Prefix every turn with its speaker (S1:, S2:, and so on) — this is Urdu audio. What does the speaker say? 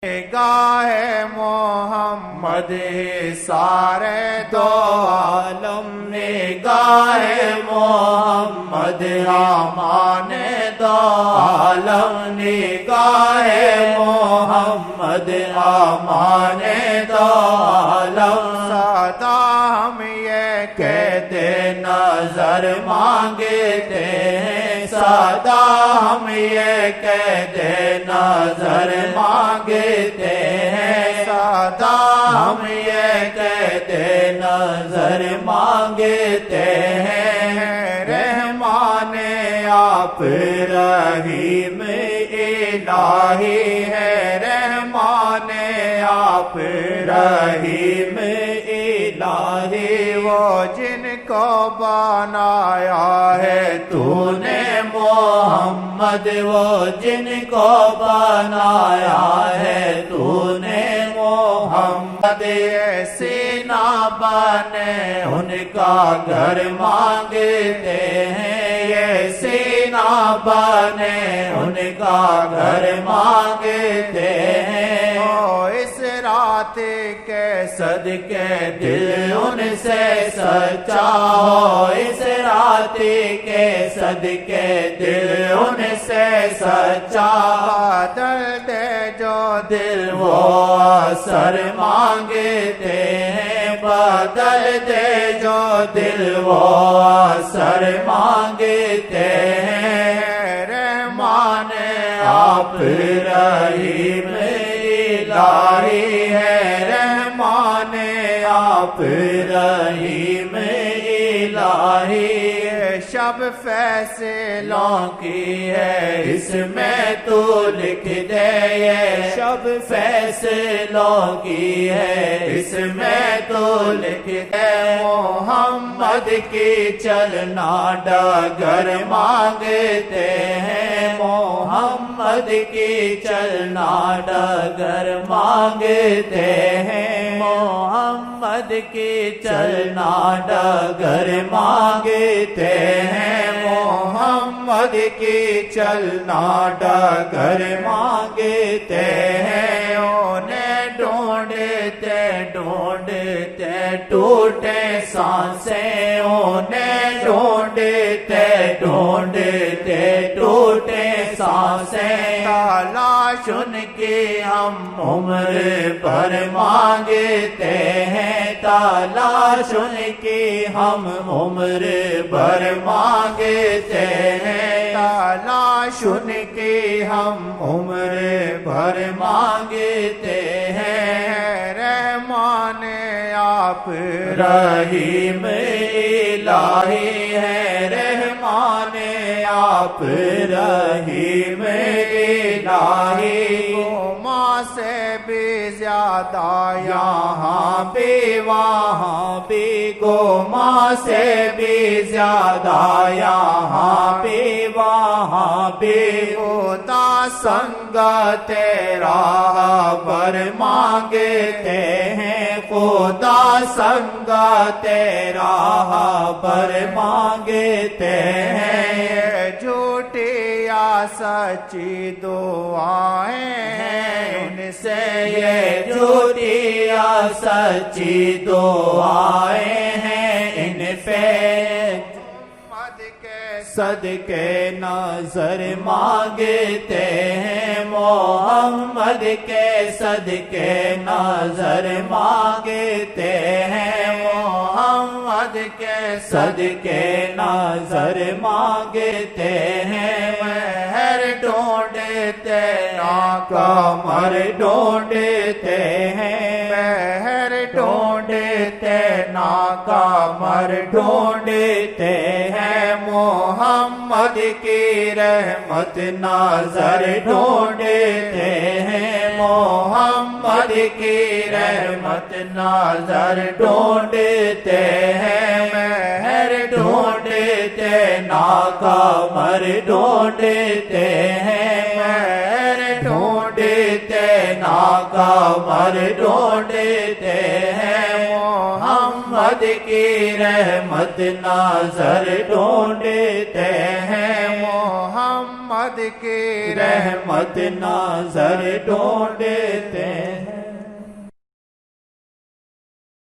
S1: نگاہ محمد سارے دو عالم نگاہ محمد امان دو عالم نگاہ محمد امان دو عالم سدا ہم یہ کہتے نظر مانگتے ہیں سدا ہم یہ کہتے نظر مانگتے ہیں سدا ہم یہ کہتے نظر مانگتے ہیں رحمان آپ رحیم الہی ہے رحمان آپ رحیم الہی وہ جن کو بنایا ہے تو نے محمد وہ جن کو بنایا ہے تو نے محمد ایسی نہ بنے ان کا گھر مانگتے ہیں ایسی نہ بنے ان کا گھر مانگتے ہیں اس رات کے صدقے دل ان سے سچا ہو اس رات کے صدقے دل ان سے سچا بدل دے جو دل وہ اثر مانگتے ہیں بدل دے جو دل وہ اثر مانگتے ہیں رحمان آپ رحیم الہی ہے رحمان آپ رحیم الہی شب فیصلوں کی ہے اس میں تو لکھ دے یہ شب فیصلوں کی ہے اس میں تو لکھ دے محمد کی چلنا ڈگر مانگتے ہیں محمد کی چلنا ڈگر مانگتے ہیں محمد کی چلنا ڈگر مانگتے ہیں محمد کی چلنا ڈگر مانگتے ہیں انہیں ڈھونڈتے ڈھونڈتے ٹوٹے سانسیں انہیں ڈھونڈتے ڈھونڈتے ٹوٹے سانسیں تلاش ان کی ہم عمر بھر مانگتے ہیں تلاش ان کی ہم عمر بھر مانگتے ہیں تلاش ان کی ہم عمر بھر مانگتے ہیں رحمان آپ رحیم الہی ہے رحمان آپ رحیم الہی ماں سے بھی زیادہ یہاں بھی وہاں بھی گو ماں سے بھی زیادہ یہاں بھی وہاں بھی ہوتا سنگ تیرا بر مانگتے ہیں خدا سنگ تیرا بر مانگتے ہیں جھوٹی یا سچی دعائیں ہیں ان سے یہ جھوٹی یا سچی دعائیں ہیں ان پہ صدقے نظر مانگتے ہیں محمد کے صدقے نظر مانگتے ہیں محمد کے صدقے نظر مانگتے ہیں مہر ڈھونڈتے ناکمر ڈھونڈتے ہیں مہر ڈھونڈتے ناکمر ڈھونڈتے ہیں محمد کی رحمت نظر ڈھونڈتے ہیں محمد کی رحمت نظر ڈھونڈتے ہیں مہر ڈھونڈتے ناکمر ڈھونڈتے ہیں مہر ڈھونڈتے ناکمر ڈھونڈتے ہیں محمد محمد کی رحمت ناظر ڈھونڈتے ہیں،
S2: محمد کی
S1: رحمت ناظر ڈھونڈتے